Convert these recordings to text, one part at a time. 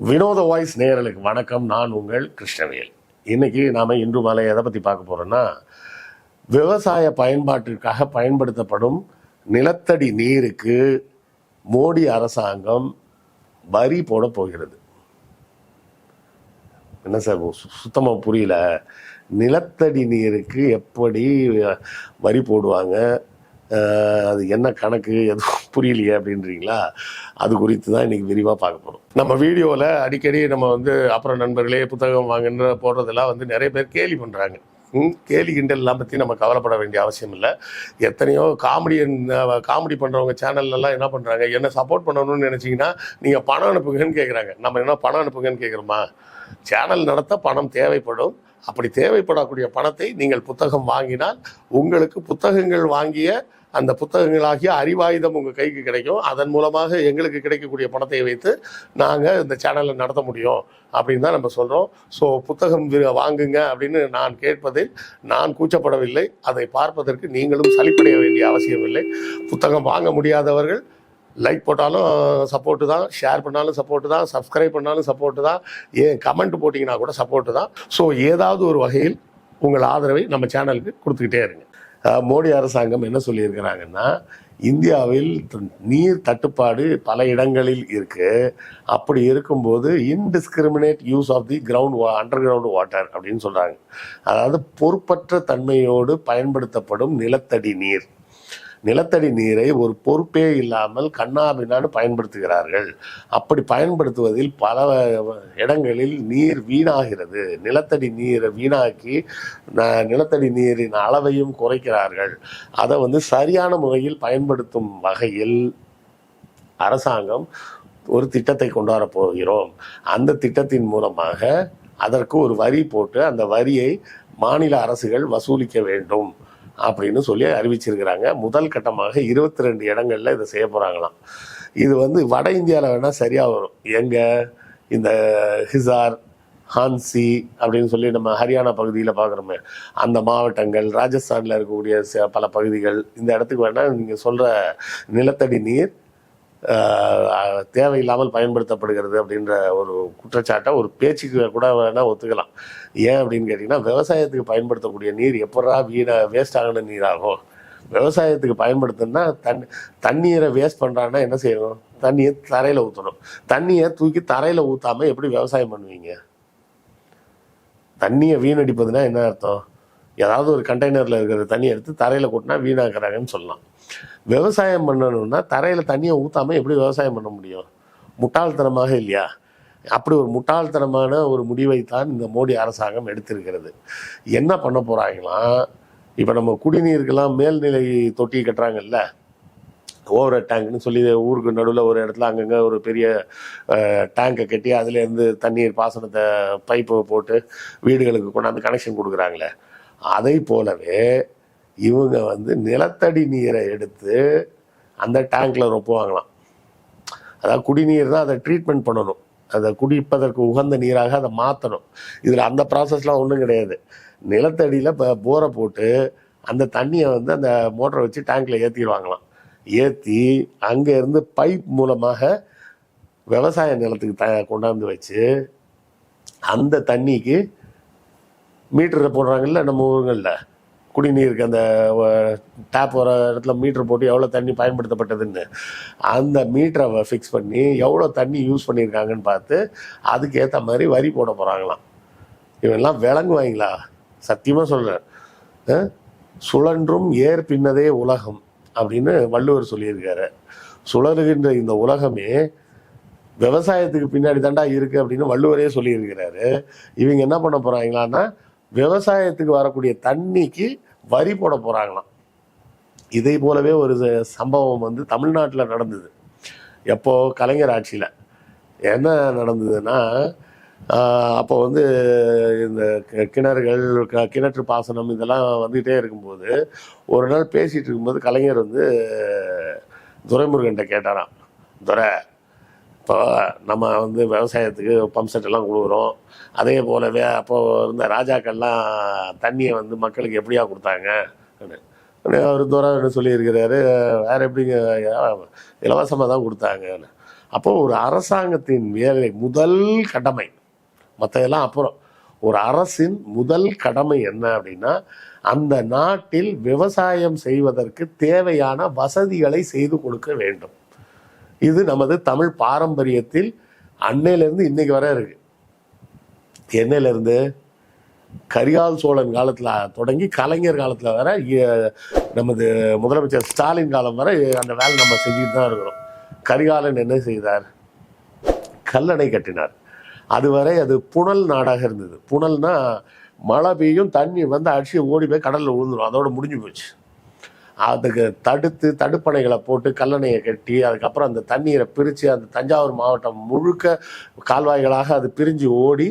வினோத வாய்ஸ் நேயர்களுக்கு வணக்கம். நான் உங்கள் கிருஷ்ணவேல். இன்னைக்கு நாம் இன்று மாலை எதை பற்றி பார்க்க போகிறோன்னா, விவசாய பயன்பாட்டிற்காக பயன்படுத்தப்படும் நிலத்தடி நீருக்கு மோடி அரசாங்கம் வரி போட போகிறது. என்ன சார் சுத்தமாக புரியல. நிலத்தடி நீருக்கு எப்படி வரி போடுவாங்க, அது என்ன கணக்கு எதுவும் புரியலையே அப்படின்றீங்களா? அது குறித்து தான் இன்றைக்கி விரிவாக பார்க்க போகிறோம். நம்ம வீடியோவில் அடிக்கடி நம்ம அப்புறம் நண்பர்களே புத்தகம் வாங்குன்ற போடுறதெல்லாம் நிறைய பேர் கேலி பண்ணுறாங்க. கேலி கிண்டல்லாம் பற்றி நம்ம கவலைப்பட வேண்டிய அவசியம் இல்லை. எத்தனையோ காமெடி பண்ணுறவங்க சேனல்லலாம் என்ன பண்ணுறாங்க, என்ன சப்போர்ட் பண்ணணும்னு நினச்சிங்கன்னா நீங்கள் பணம் அனுப்புங்கன்னு கேட்குறாங்க. நம்ம என்ன பணம் அனுப்புங்கன்னு கேட்குறோமா? சேனல் நடத்த பணம் தேவைப்படும். அப்படி தேவைப்படக்கூடிய பணத்தை நீங்கள் புத்தகம் வாங்கினால் உங்களுக்கு புத்தகங்கள் வாங்கிய அந்த புத்தகங்களாகிய அறிவாயுதம் உங்கள் கைக்கு கிடைக்கும். அதன் மூலமாக எங்களுக்கு கிடைக்கக்கூடிய பணத்தை வைத்து நாங்கள் இந்த சேனலை நடத்த முடியும் அப்படின்னு தான் நம்ம சொல்கிறோம். ஸோ புத்தகம் வாங்குங்க அப்படின்னு நான் கேட்பதில் நான் கூச்சப்படவில்லை. அதை பார்ப்பதற்கு நீங்களும் சலிப்படைய வேண்டிய அவசியம் இல்லை. புத்தகம் வாங்க முடியாதவர்கள் லைக் போட்டாலும் சப்போர்ட்டு தான், ஷேர் பண்ணாலும் சப்போர்ட்டு தான், சப்ஸ்கிரைப் பண்ணாலும் சப்போர்ட்டு தான், ஏன் கமெண்ட் போட்டிங்கன்னா கூட சப்போர்ட்டு தான். ஸோ ஏதாவது ஒரு வகையில் உங்கள் ஆதரவை நம்ம சேனலுக்கு கொடுத்துக்கிட்டே இருங்க. மோடி அரசாங்கம் என்ன சொல்லியிருக்கிறாங்கன்னா, இந்தியாவில் நீர் தட்டுப்பாடு பல இடங்களில் இருக்குது. அப்படி இருக்கும்போது indiscriminate use of the underground water அப்படின்னு சொல்கிறாங்க. அதாவது பொறுப்பற்ற தன்மையோடு பயன்படுத்தப்படும் நிலத்தடி நீரை ஒரு பொறுப்பே இல்லாமல் கண்ணாபின்னான்னு பயன்படுத்துகிறார்கள். அப்படி பயன்படுத்துவதில் பல இடங்களில் நீர் வீணாகிறது. நிலத்தடி நீரை வீணாக்கி நிலத்தடி நீரின் அளவையும் குறைக்கிறார்கள். அதை சரியான முறையில் பயன்படுத்தும் வகையில் அரசாங்கம் ஒரு திட்டத்தை கொண்டு வரப்போகிறோம். அந்த திட்டத்தின் மூலமாக அதற்கு ஒரு வரி போட்டு அந்த வரியை மாநில அரசுகள் வசூலிக்க வேண்டும் அப்படின்னு சொல்லி அறிவிச்சிருக்கிறாங்க. முதல் கட்டமாக 22 இடங்களில் இதை செய்ய போகிறாங்களாம். இது வட இந்தியாவில் வேணால் சரியாக வரும். எங்கே இந்த ஹிசார், ஹான்சி அப்படின்னு சொல்லி நம்ம ஹரியானா பகுதியில் பார்க்குறோமே, அந்த மாவட்டங்கள், ராஜஸ்தானில் இருக்கக்கூடிய பல பகுதிகள், இந்த இடத்துக்கு வேணால் நீங்கள் சொல்கிற நிலத்தடி நீர் தேவையில்லாமல் பயன்படுத்தப்படுகிறது அப்படின்ற ஒரு குற்றச்சாட்டை ஒரு பேச்சுக்கு கூட வேணால் ஒத்துக்கலாம். ஏன் அப்படின்னு கேட்டிங்கன்னா, விவசாயத்துக்கு பயன்படுத்தக்கூடிய நீர் எப்படா வேஸ்ட் ஆகின நீராகும்? விவசாயத்துக்கு பயன்படுத்தினா தண்ணீரை வேஸ்ட் பண்ணுறான்னா என்ன செய்யணும்? தண்ணியை தரையில் ஊற்றணும். தண்ணியை தூக்கி தரையில் ஊற்றாமல் எப்படி விவசாயம் பண்ணுவீங்க? தண்ணியை வீணடிப்பதுன்னா என்ன அர்த்தம்? ஏதாவது ஒரு கண்டெய்னரில் இருக்கிற தண்ணியை எடுத்து தரையில் கொட்டினா வீணாக்குறாங்கன்னு சொல்லலாம். விவசாயம் பண்ணணும்னா தரையில் தண்ணியை ஊற்றாமல் எப்படி விவசாயம் பண்ண முடியும்? முட்டாள்தனமாக இல்லையா? அப்படி ஒரு முட்டாள்தனமான ஒரு முடிவைத்தான் இந்த மோடி அரசாங்கம் எடுத்திருக்கிறது. என்ன பண்ண போகிறாங்களாம், இப்போ நம்ம குடிநீருக்கெல்லாம் மேல்நிலை தொட்டி கட்டுறாங்கல்ல, ஓவர் டேங்க்னு சொல்லி ஊருக்கு நடுவில் ஒரு இடத்துல அங்கங்கே ஒரு பெரிய டேங்கை கட்டி அதுலேருந்து தண்ணீர் பாசனத்தை பைப்பை போட்டு வீடுகளுக்கு கொண்டாந்து கனெக்ஷன் கொடுக்குறாங்களே, அதை போலவே இவங்க நிலத்தடி நீரை எடுத்து அந்த டேங்கில் ரொப்புவாங்களாம். அதாவது குடிநீர் தான், அதை ட்ரீட்மெண்ட் பண்ணணும், அதை குடிப்பதற்கு உகந்த நீராக அதை மாற்றணும். இதில் அந்த ப்ராசஸ்லாம் ஒன்றும் கிடையாது. நிலத்தடியில் இப்போ போரை போட்டு அந்த தண்ணியை அந்த மோட்டரை வச்சு டேங்கில் ஏற்றிடுவாங்களாம். ஏற்றி அங்கேருந்து பைப் மூலமாக விவசாய நிலத்துக்கு கொண்டாந்து வச்சு அந்த தண்ணிக்கு மீட்டரை போடுறாங்கல்ல நம்ம ஊருங்களில். குடிநீருக்கு அந்த டேப் வர இடத்துல மீட்ரு போட்டு எவ்வளோ தண்ணி பயன்படுத்தப்பட்டதுன்னு அந்த மீட்டரை ஃபிக்ஸ் பண்ணி எவ்வளோ தண்ணி யூஸ் பண்ணியிருக்காங்கன்னு பார்த்து அதுக்கேற்ற மாதிரி வரி போட போகிறாங்களாம். இவெல்லாம் விளங்குவாங்களா? சத்தியமாக சொல்கிறேன். சுழன்றும் ஏர் பின்னதே உலகம் அப்படின்னு வள்ளுவர் சொல்லியிருக்காரு. சுழலுகின்ற இந்த உலகமே விவசாயத்துக்கு பின்னாடி தாண்டா இருக்குது அப்படின்னு வள்ளுவரே சொல்லியிருக்கிறாரு. இவங்க என்ன பண்ண போகிறாங்களான்னா, விவசாயத்துக்கு வரக்கூடிய தண்ணிக்கு வரி போட போகிறாங்களாம். இதே போலவே ஒரு சம்பவம் தமிழ்நாட்டில் நடந்தது. எப்போ கலைஞர் ஆட்சியில் என்ன நடந்ததுன்னா, அப்போ இந்த கிணறுகள், கிணற்று பாசனம் இதெல்லாம் வந்துகிட்டே இருக்கும்போது ஒரு நாள் பேசிகிட்டு இருக்கும்போது கலைஞர் துரைமுருகன்ட்ட கேட்டாராம், துரை, இப்போ நம்ம விவசாயத்துக்கு பம்ப் செட்டெல்லாம் கொடுக்குறோம், அதே போலவே அப்போது இருந்த ராஜாக்கள்லாம் தண்ணியை மக்களுக்கு எப்படியா கொடுத்தாங்க? அவர் துரை சொல்லியிருக்கிறாரு, வேறு எப்படிங்க, இலவசமாக தான் கொடுத்தாங்க. அப்போ ஒரு அரசாங்கத்தின் வேலை முதல் கடமை, மற்றதெல்லாம் அப்புறம், ஒரு அரசின் முதல் கடமை என்ன அப்படின்னா அந்த நாட்டில் விவசாயம் செய்வதற்கு தேவையான வசதிகளை செய்து கொடுக்க வேண்டும். இது நமது தமிழ் பாரம்பரியத்தில் அன்னையிலிருந்து இன்னைக்கு வர இருக்கு. என்னையிலிருந்து கரிகால் சோழன் காலத்தில் தொடங்கி கலைஞர் காலத்தில் வர நமது முதலமைச்சர் ஸ்டாலின் காலம் வரை அந்த வேலை நம்ம செஞ்சுட்டு தான் இருக்கிறோம். கரிகாலன் என்ன செய்தார்? கல்லணை கட்டினார். அதுவரை அது புனல் நாடாக இருந்தது. புனல்னா மழை பெய்யும், தண்ணி வந்து அடிச்சு ஓடி போய் கடலில் விழுந்துடும், அதோட முடிஞ்சு போச்சு. அதுக்கு தடுப்பணைகளை போட்டு கல்லணையை கட்டி அதுக்கப்புறம் அந்த தண்ணீரை பிரித்து அந்த தஞ்சாவூர் மாவட்டம் முழுக்க கால்வாய்களாக அது பிரிஞ்சு ஓடி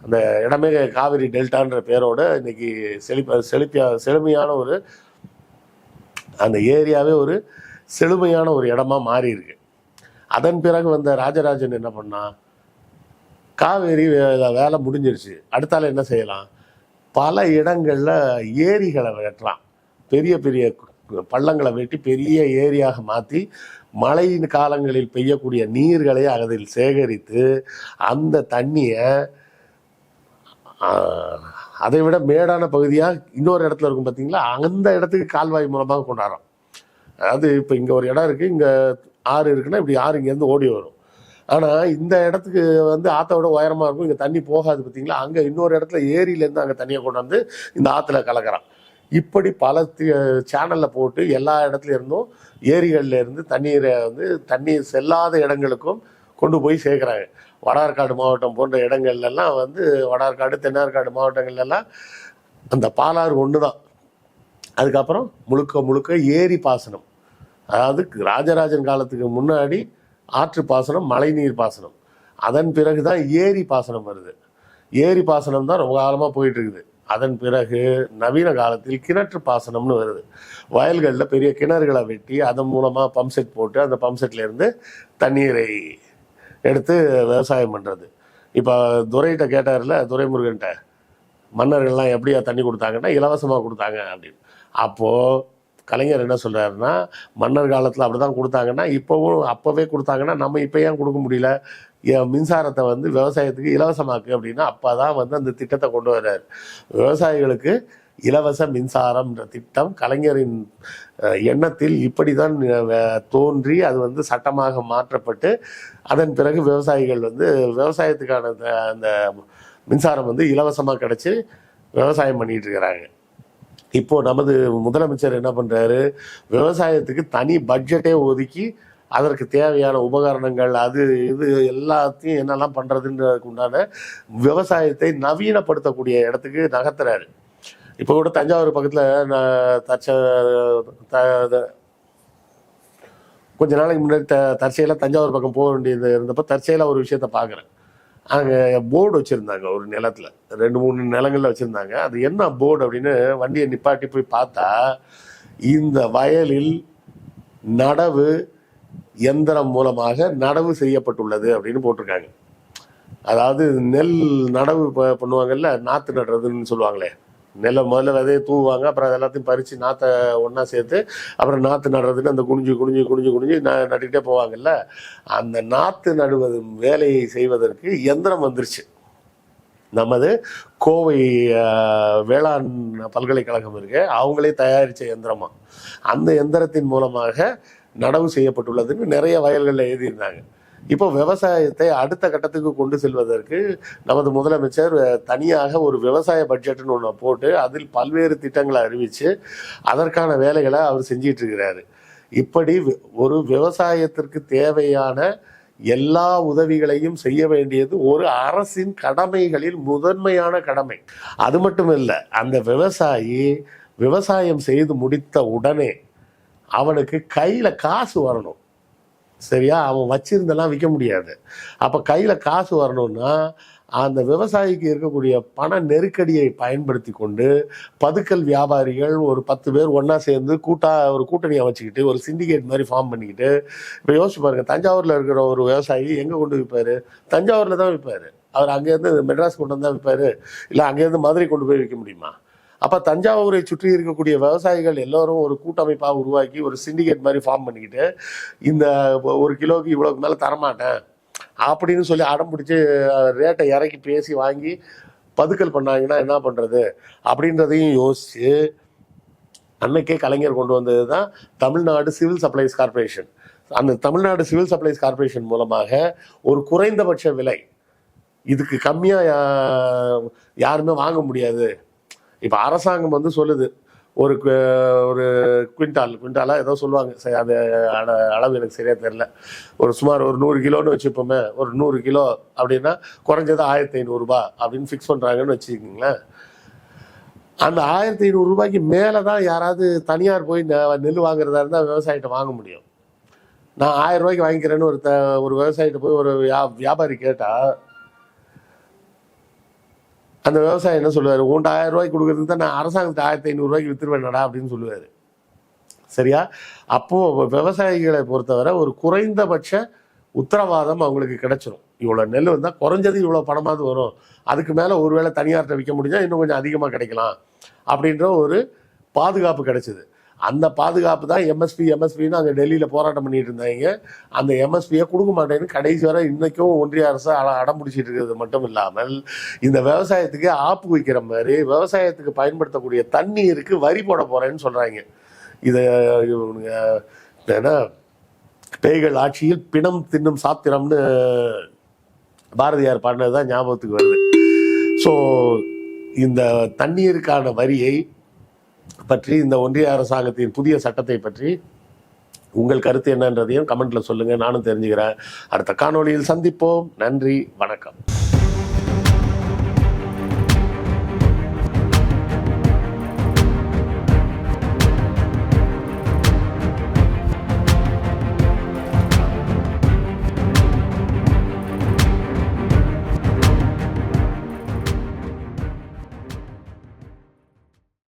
அந்த இடமே காவிரி டெல்டான்ற பேரோட இன்னைக்கு செழுமையான ஒரு அந்த ஏரியாவே ஒரு செழுமையான ஒரு இடமா மாறி இருக்கு. அதன் பிறகு வந்த ராஜராஜன் என்ன பண்ணா, காவேரி வேலை முடிஞ்சிருச்சு, அடுத்தால என்ன செய்யலாம், பல இடங்களில் ஏரிகளை வெட்டுறான். பெரிய பெரிய பள்ளங்களை வெட்டி பெரிய ஏரியாக மாற்றி மழையின் காலங்களில் பெய்யக்கூடிய நீர்களை அதில் சேகரித்து அந்த தண்ணியை அதை விட மேடான பகுதியாக இன்னொரு இடத்துல இருக்கும் பார்த்தீங்களா, அந்த இடத்துக்கு கால்வாய் மூலமாக கொண்டாடுறோம். அதாவது இப்போ இங்கே ஒரு இடம் இருக்குது, இங்கே ஆறு இருக்குன்னா இப்படி ஆறு இங்கேருந்து ஓடி வரும். ஆனால் இந்த இடத்துக்கு வந்து ஆற்றோட உயரமாக இருக்கும், இங்கே தண்ணி போகாது பார்த்தீங்களா, அங்கே இன்னொரு இடத்துல ஏரியிலேருந்து அங்கே தண்ணியை கொண்டாந்து இந்த ஆற்றுல கலக்கிறான். இப்படி பல சேனலில் போட்டு எல்லா இடத்துல இருந்தும் ஏரிகளில் இருந்து தண்ணீரை வந்து தண்ணீர் செல்லாத இடங்களுக்கும் கொண்டு போய் சேர்க்குறாங்க. வடார்காடு மாவட்டம் போன்ற இடங்கள்லாம் வந்து வடார்காடு தென்னார்காடு மாவட்டங்கள்லாம் அந்த பாலாறு ஒன்று தான். அதுக்கப்புறம் முழுக்க முழுக்க ஏரி பாசனம். அதாவது ராஜராஜன் காலத்துக்கு முன்னாடி ஆற்று பாசனம், மழைநீர் பாசனம், அதன் பிறகு தான் ஏரி பாசனம் வருது. ஏரி பாசனம் தான் ரொம்ப காலமாக போயிட்டு இருக்குது. அதன் பிறகு நவீன காலத்தில் கிணற்று பாசனம்னு வருது. வயல்களில் பெரிய கிணறுகளை வெட்டி அதன் மூலமாக பம்ப் செட் போட்டு அந்த பம்ப் செட்லேருந்து தண்ணீரை எடுத்து விவசாயம் பண்ணுறது. இப்போ துரைகிட்ட கேட்டார்ல, துரைமுருகன்ட்ட, மன்னர்கள்லாம் எப்படியா தண்ணி கொடுத்தாங்கன்னா இலவசமாக கொடுத்தாங்க அப்படின்னு. அப்போது கலைஞர் என்ன சொல்கிறாருன்னா, மன்னர் காலத்தில் அப்படி தான் கொடுத்தாங்கன்னா அப்போவே கொடுத்தாங்கன்னா நம்ம இப்போ ஏன் கொடுக்க முடியல, மின்சாரத்தை வந்து விவசாயத்துக்கு இலவசமாக்கு அப்படின்னா அப்போ தான் வந்து அந்த திட்டத்தை கொண்டு வர்றாரு. விவசாயிகளுக்கு இலவச மின்சாரம்ன்ற திட்டம் கலைஞரின் எண்ணத்தில் இப்படி தான் தோன்றி அது வந்து சட்டமாக மாற்றப்பட்டு அதன் பிறகு விவசாயிகள் வந்து விவசாயத்துக்கான அந்த மின்சாரம் வந்து இலவசமாக கிடச்சி விவசாயம் பண்ணிகிட்டு இருக்கிறாங்க. இப்போது நமது முதலமைச்சர் என்ன பண்ணுறாரு, விவசாயத்துக்கு தனி பட்ஜெட்டே ஒதுக்கி அதற்கு தேவையான உபகரணங்கள் அது இது எல்லாத்தையும் என்னெல்லாம் பண்ணுறதுன்றதுக்கு உண்டான விவசாயத்தை நவீனப்படுத்தக்கூடிய இடத்துக்கு நகர்த்துறாரு. இப்போ கூட தஞ்சாவூர் பக்கத்தில் கொஞ்ச நாளைக்கு முன்னாடி தற்செயலாக தஞ்சாவூர் பக்கம் போக வேண்டியது இருந்தப்போ தற்செயலாக ஒரு விஷயத்த பார்க்குறேன். அங்கே போர்டு வச்சுருந்தாங்க, ஒரு நிலத்தில் 2-3 நிலங்களில் வச்சுருந்தாங்க. அது என்ன போர்டு அப்படின்னு வண்டியை நிப்பாட்டி போய் பார்த்தா, இந்த வயலில் நடவு எந்திரம் மூலமாக நடவு செய்யப்பட்டுள்ளது அப்படின்னு போட்டிருக்காங்க. அதாவது நெல் நடவு பண்ணுவாங்கல்ல, நாற்று நடுறதுன்னு சொல்லுவாங்களே, நெல்லை முதல்ல விதையை தூவுவாங்க, அப்புறம் அது எல்லாத்தையும் பறித்து நாற்றை ஒன்றா சேர்த்து அப்புறம் நாற்று நடுறதுன்னு அந்த குனிஞ்சு நட்டுக்கிட்டே போவாங்கல்ல, அந்த நாற்று நடுவது வேலையை செய்வதற்கு எந்திரம் வந்துருச்சு. நமது கோவை வேளாண் பல்கலைக்கழகம் இருக்கு, அவங்களே தயாரித்த எந்திரமா, அந்த எந்திரத்தின் மூலமாக நடவு செய்யப்பட்டுள்ளதுன்னு நிறைய வயல்களில் எழுதியிருந்தாங்க. இப்போ விவசாயத்தை அடுத்த கட்டத்துக்கு கொண்டு செல்வதற்கு நமது முதலமைச்சர் தனியாக ஒரு விவசாய பட்ஜெட்டுன்னு ஒன்று போட்டு அதில் பல்வேறு திட்டங்களை அறிவித்து அதற்கான வேலைகளை அவர் செஞ்சிட்டு இருக்கிறாரு. இப்படி ஒரு விவசாயத்திற்கு தேவையான எல்லா உதவிகளையும் செய்ய வேண்டியது ஒரு அரசின் கடமைகளில் முதன்மையான கடமை. அது மட்டும் இல்லை, அந்த விவசாயி விவசாயம் செய்து முடித்த உடனே அவனுக்கு கையில் காசு வரணும். சரியா, அவன் வச்சிருந்தெல்லாம் விற்க முடியாது. அப்போ கையில் காசு வரணும்னா அந்த விவசாயிக்கு இருக்கக்கூடிய பண நெருக்கடியை பயன்படுத்தி கொண்டு பதுக்கல் வியாபாரிகள் ஒரு 10 பேர் ஒன்றா சேர்ந்து ஒரு கூட்டணியை வச்சுக்கிட்டு ஒரு சிண்டிகேட் மாதிரி ஃபார்ம் பண்ணிக்கிட்டு, இப்போ யோசிச்சு பாருங்க, தஞ்சாவூரில் இருக்கிற ஒரு விவசாயி எங்கே கொண்டு விற்பார்? தஞ்சாவூரில் தான் விற்பார். அவர் அங்கேருந்து மெட்ராஸ் கொண்டு வந்தால் விற்பார், இல்லை அங்கேருந்து மதுரை கொண்டு போய் விற்க முடியுமா? அப்போ தஞ்சாவூரை சுற்றி இருக்கக்கூடிய விவசாயிகள் எல்லோரும் ஒரு கூட்டமைப்பாக உருவாக்கி ஒரு சிண்டிகேட் மாதிரி ஃபார்ம் பண்ணிக்கிட்டு இந்த 1 கிலோவுக்கு இவ்வளோக்கு மேலே தரமாட்டேன் அப்படின்னு சொல்லி அடம் பிடிச்சி ரேட்டை இறக்கி பேசி வாங்கி பதுக்கல் பண்ணாங்கன்னா என்ன பண்ணுறது அப்படின்றதையும் யோசித்து அன்னைக்கே கலைஞர் கொண்டு வந்தது தான் தமிழ்நாடு சிவில் சப்ளைஸ் கார்பரேஷன். அந்த தமிழ்நாடு சிவில் சப்ளைஸ் கார்பரேஷன் மூலமாக ஒரு குறைந்தபட்ச விலை, இதுக்கு கம்மியாக யாருமே வாங்க முடியாது. இப்போ அரசாங்கம் வந்து சொல்லுது ஒரு குவிண்டாலாக ஏதோ சொல்லுவாங்க, அது அளவு எனக்கு சரியாக தெரில, ஒரு சுமார் ஒரு 100 கிலோன்னு வச்சுப்போமே, ஒரு 100 கிலோ அப்படின்னா குறைஞ்சது 1500 ரூபாய் அப்படின்னு ஃபிக்ஸ் பண்ணுறாங்கன்னு வச்சுக்கிங்களேன். அந்த 1500 ரூபாய்க்கு மேலே தான் யாராவது தனியார் போய் நெல் வாங்குறதா இருந்தால் விவசாயிட்ட வாங்க முடியும். நான் 1000 ரூபாய்க்கு வாங்கிக்கிறேன்னு ஒரு விவசாயிட்ட போய் ஒரு வியாபாரி கேட்டால் அந்த விவசாயி என்ன சொல்லுவார், உன்ட்ட 1000 ரூபாய்க்கு கொடுக்குறதுக்கு தான் நான் அரசாங்கத்தை 1500 ரூபாய்க்கு வித்துருவேனடா அப்படின்னு சொல்லுவார். சரியா? அப்போது விவசாயிகளை பொறுத்தவரை ஒரு குறைந்தபட்ச உத்தரவாதம் அவங்களுக்கு கிடைச்சிரும். இவ்வளோ நெல் வந்தால் குறைஞ்சது இவ்வளோ பணமாவது வரும், அதுக்கு மேலே ஒருவேளை தனியார்கிட்ட விற்க முடிஞ்சால் இன்னும் கொஞ்சம் அதிகமாக கிடைக்கலாம் அப்படின்ற ஒரு பாதுகாப்பு கிடைச்சிது. அந்த பாதுகாப்பு தான் எம்எஸ்பின்னு அங்கே டெல்லியில் போராட்டம் பண்ணிட்டு இருந்தாங்க. அந்த எம்எஸ்பியை கொடுக்க மாட்டேன்னு கடைசி வரை இன்றைக்கும் ஒன்றிய அரசு அடம் பிடிச்சிட்டு இருக்கிறது மட்டும் இல்லாமல் இந்த விவசாயத்துக்கு ஆப்பு வைக்கிற மாதிரி விவசாயத்துக்கு பயன்படுத்தக்கூடிய தண்ணீருக்கு வரி போட போகிறேன்னு சொல்கிறாங்க. இதை ஏன்னா பேய்கள் ஆட்சியில் பிணம் தின்னும் சாத்திரம்னு பாரதியார் பாடினது தான் ஞாபகத்துக்கு வருது. ஸோ இந்த தண்ணீருக்கான வரியை பற்றி, இந்த ஒன்றிய அரசாங்கத்தின் புதிய சட்டத்தை பற்றி உங்கள் கருத்து என்னன்றதையும் கமெண்ட்ல சொல்லுங்க, நானும் தெரிஞ்சுக்கிறேன். அடுத்த காணொளியில் சந்திப்போம். நன்றி, வணக்கம்.